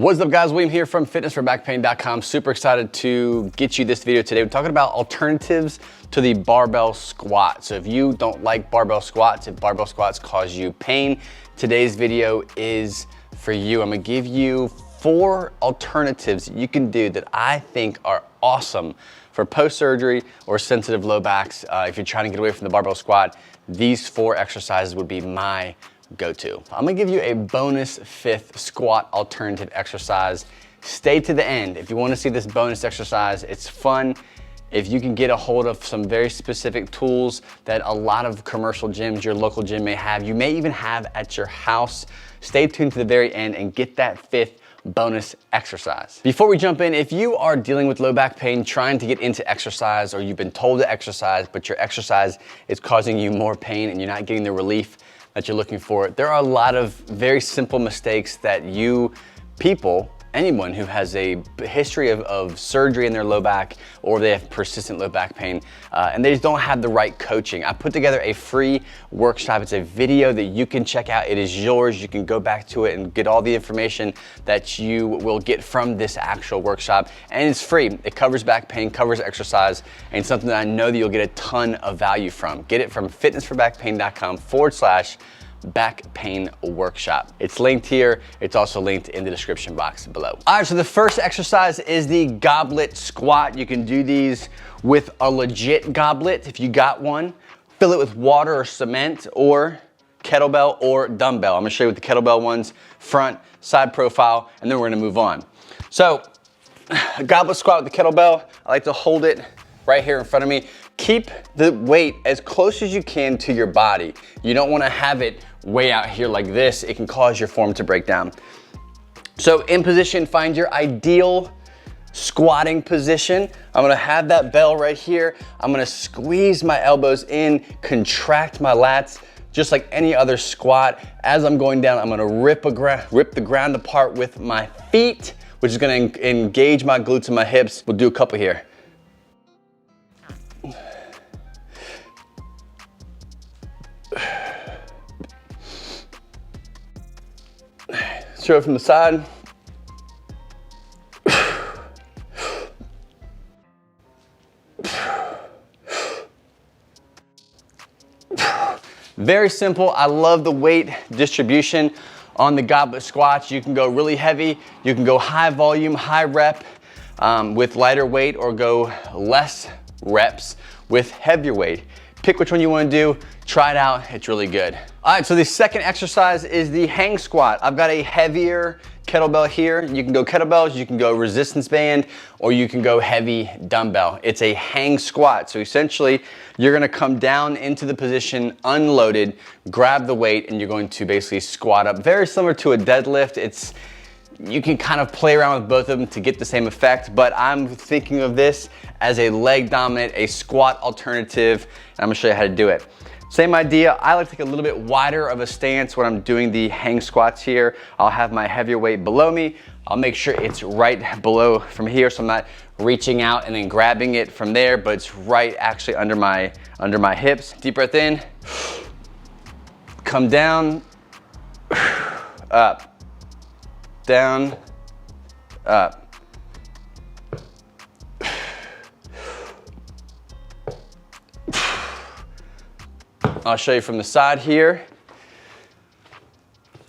What's up guys, William here from fitnessforbackpain.com. Super excited to get you this video today. We're talking about alternatives to the barbell squat. So if you don't like barbell squats, if barbell squats cause you pain, today's video is for you. I'm gonna give you 4 alternatives you can do that I think are awesome for post-surgery or sensitive low backs. If you're trying to get away from the barbell squat, these 4 exercises would be my go-to. I'm gonna give you a bonus 5th squat alternative exercise. Stay to the end. If you wanna see this bonus exercise, it's fun. If you can get a hold of some very specific tools that a lot of commercial gyms, your local gym may have, you may even have at your house, stay tuned to the very end and get that 5th bonus exercise. Before we jump in, if you are dealing with low back pain, trying to get into exercise, or you've been told to exercise, but your exercise is causing you more pain and you're not getting the relief that you're looking for, there are a lot of very simple mistakes that anyone who has a history of surgery in their low back, or they have persistent low back pain, and they just don't have the right coaching. I put together a free workshop. It's a video that you can check out. It is yours. You can go back to it and get all the information that you will get from this actual workshop. And it's free. It covers back pain, covers exercise, and something that I know that you'll get a ton of value from. Get it from fitnessforbackpain.com/back pain workshop. It's linked here. It's also linked in the description box below. All right, so the first exercise is the goblet squat. You can do these with a legit goblet. If you got one, fill it with water or cement or kettlebell or dumbbell. I'm gonna show you what the kettlebell ones, front, side profile, and then we're gonna move on. So a goblet squat with the kettlebell, I like to hold it right here in front of me. Keep the weight as close as you can to your body. You don't wanna have it way out here like this. It can cause your form to break down. So in position, find your ideal squatting position. I'm gonna have that bell right here. I'm gonna squeeze my elbows in, contract my lats, just like any other squat. As I'm going down, I'm gonna rip the ground apart with my feet, which is gonna engage my glutes and my hips. We'll do a couple here. Throw it from the side. Very simple. I love the weight distribution on the goblet squats. You can go really heavy. You can go high volume, high rep with lighter weight, or go less reps with heavier weight. Pick which one you want to do, try it out, it's really good. All right, so the second exercise is the hang squat. I've got a heavier kettlebell here. You can go kettlebells, you can go resistance band, or you can go heavy dumbbell. It's a hang squat. So essentially, you're gonna come down into the position unloaded, grab the weight, and you're going to basically squat up. Very similar to a deadlift. You can kind of play around with both of them to get the same effect, but I'm thinking of this as a leg dominant, a squat alternative, and I'm gonna show you how to do it. Same idea. I like to take a little bit wider of a stance when I'm doing the hang squats here. I'll have my heavier weight below me. I'll make sure it's right below from here, so I'm not reaching out and then grabbing it from there, but it's right actually under my hips. Deep breath in, come down, up. Down, up. I'll show you from the side here.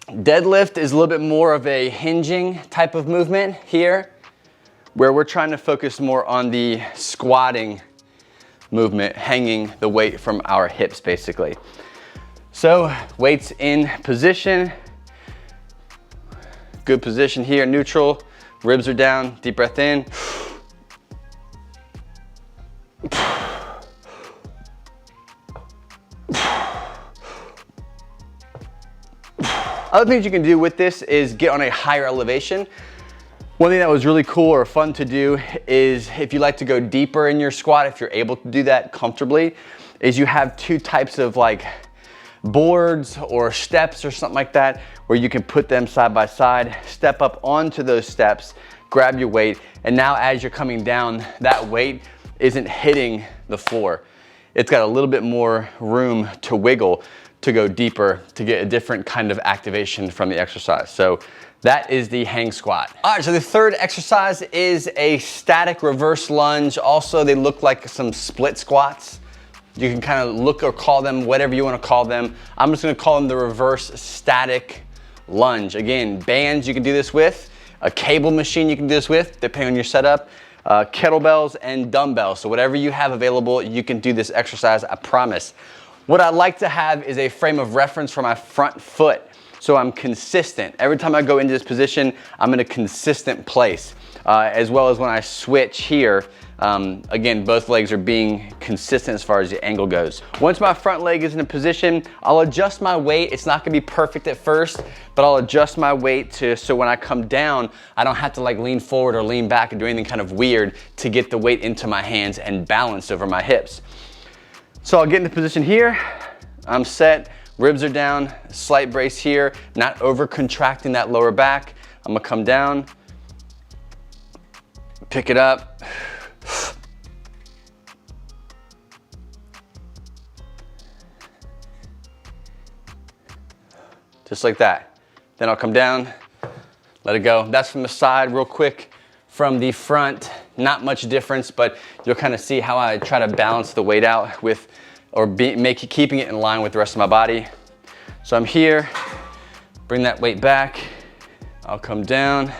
Deadlift is a little bit more of a hinging type of movement here, where we're trying to focus more on the squatting movement, hanging the weight from our hips basically. So weights in position. Good position here, neutral, ribs are down, deep breath in. Other things you can do with this is get on a higher elevation. One thing that was really cool or fun to do is, if you like to go deeper in your squat, if you're able to do that comfortably, is you have 2 types of like boards or steps or something like that, where you can put them side by side, step up onto those steps, grab your weight, and now as you're coming down, that weight isn't hitting the floor. It's got a little bit more room to wiggle to go deeper to get a different kind of activation from the exercise. So that is the hang squat. All right, so the third exercise is a static reverse lunge. Also, they look like some split squats. You can kind of look or call them whatever you want to call them. I'm just going to call them the reverse static lunge. Again, bands you can do this with, a cable machine you can do this with, depending on your setup, kettlebells and dumbbells. So whatever you have available, you can do this exercise, I promise. What I like to have is a frame of reference for my front foot, so I'm consistent. Every time I go into this position, I'm in a consistent place, as well as when I switch here. Again, both legs are being consistent as far as the angle goes. Once my front leg is in a position, I'll adjust my weight. It's not gonna be perfect at first, but I'll adjust my weight so when I come down, I don't have to like lean forward or lean back and do anything kind of weird to get the weight into my hands and balanced over my hips. So I'll get into position here. I'm set, ribs are down, slight brace here, not over contracting that lower back. I'm gonna come down, pick it up. Just like that. Then I'll come down, let it go. That's from the side real quick. From the front, not much difference, but you'll kind of see how I try to balance the weight out with, or keeping it in line with the rest of my body. So I'm here, bring that weight back. I'll come down.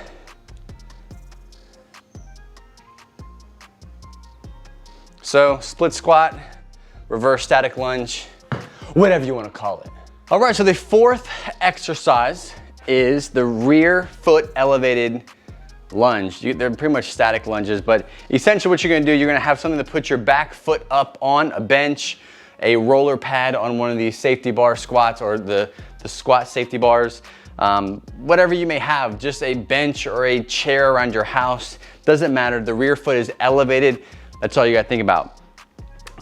So split squat, reverse static lunge, whatever you want to call it. All right, so the fourth exercise is the rear foot elevated lunge. They're pretty much static lunges, but essentially what you're gonna do, you're gonna have something to put your back foot up on, a bench, a roller pad on one of these safety bar squats or the squat safety bars, whatever you may have, just a bench or a chair around your house, doesn't matter. The rear foot is elevated. That's all you gotta think about.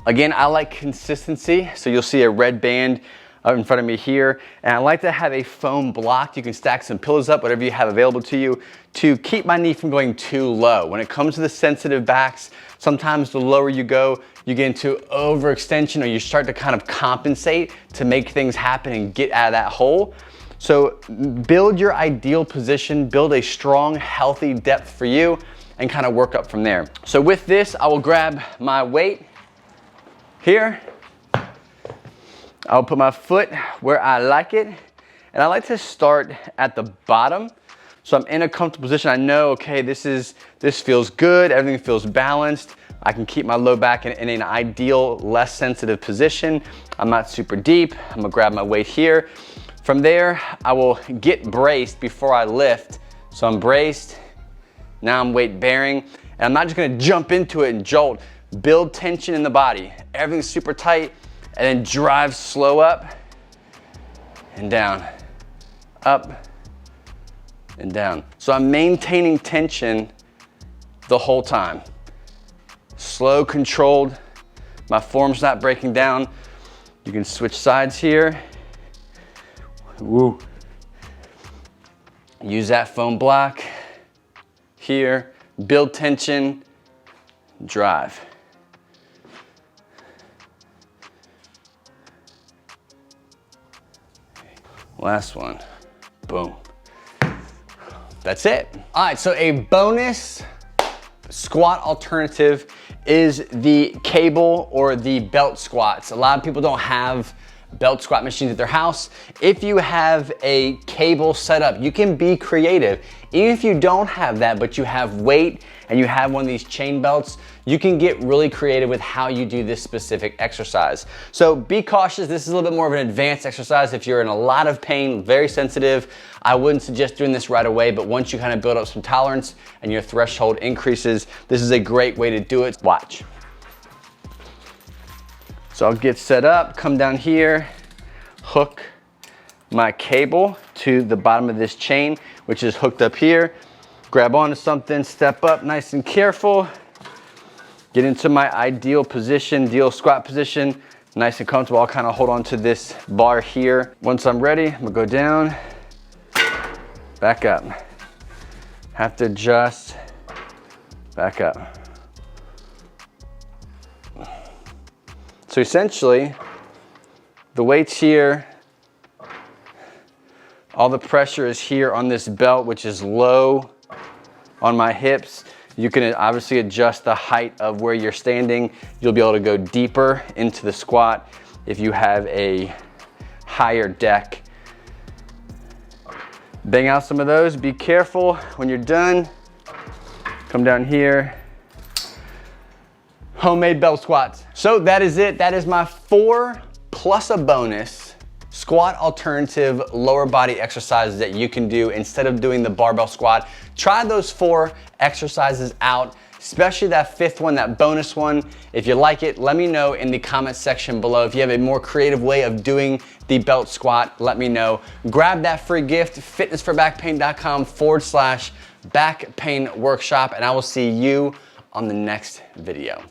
Again, I like consistency, so you'll see a red band out in front of me here, and I like to have a foam block. You can stack some pillows up, whatever you have available to you, to keep my knee from going too low. When it comes to the sensitive backs, sometimes the lower you go, you get into overextension, or you start to kind of compensate to make things happen and get out of that hole. So build your ideal position, build a strong, healthy depth for you, and kind of work up from there. So with this, I will grab my weight here. I'll put my foot where I like it, and I like to start at the bottom. So I'm in a comfortable position. I know, okay, this feels good, everything feels balanced. I can keep my low back in an ideal, less sensitive position. I'm not super deep. I'm gonna grab my weight here. From there, I will get braced before I lift. So I'm braced, now I'm weight bearing, and I'm not just gonna jump into it and jolt. Build tension in the body. Everything's super tight, and then drive slow up and down, up and down. So I'm maintaining tension the whole time. Slow, controlled, my form's not breaking down. You can switch sides here. Woo. Use that foam block here, build tension, drive. Last one, boom. That's it. All right, so a bonus squat alternative is the cable or the belt squats. A lot of people don't have belt squat machines at their house. If you have a cable set up, you can be creative. Even if you don't have that, but you have weight and you have one of these chain belts, you can get really creative with how you do this specific exercise. So be cautious. This is a little bit more of an advanced exercise. If you're in a lot of pain, very sensitive, I wouldn't suggest doing this right away, but once you kind of build up some tolerance and your threshold increases, this is a great way to do it. Watch. So I'll get set up, come down here, hook my cable to the bottom of this chain, which is hooked up here. Grab onto something, step up nice and careful. Get into my ideal position, ideal squat position, nice and comfortable. I'll kind of hold on to this bar here. Once I'm ready, I'm gonna go down, back up. Have to adjust, back up. So essentially, the weight's here, All the pressure is here on this belt, which is low on my hips. You can obviously adjust the height of where you're standing. You'll be able to go deeper into the squat if you have a higher deck. Bang out some of those. Be careful when you're done. Come down here. Homemade belt squats. So that is it. That is my 4 plus a bonus squat alternative lower body exercises that you can do instead of doing the barbell squat. Try those 4 exercises out, especially that 5th one, that bonus one. If you like it, let me know in the comment section below. If you have a more creative way of doing the belt squat, let me know. Grab that free gift, fitnessforbackpain.com/back pain workshop, and I will see you on the next video.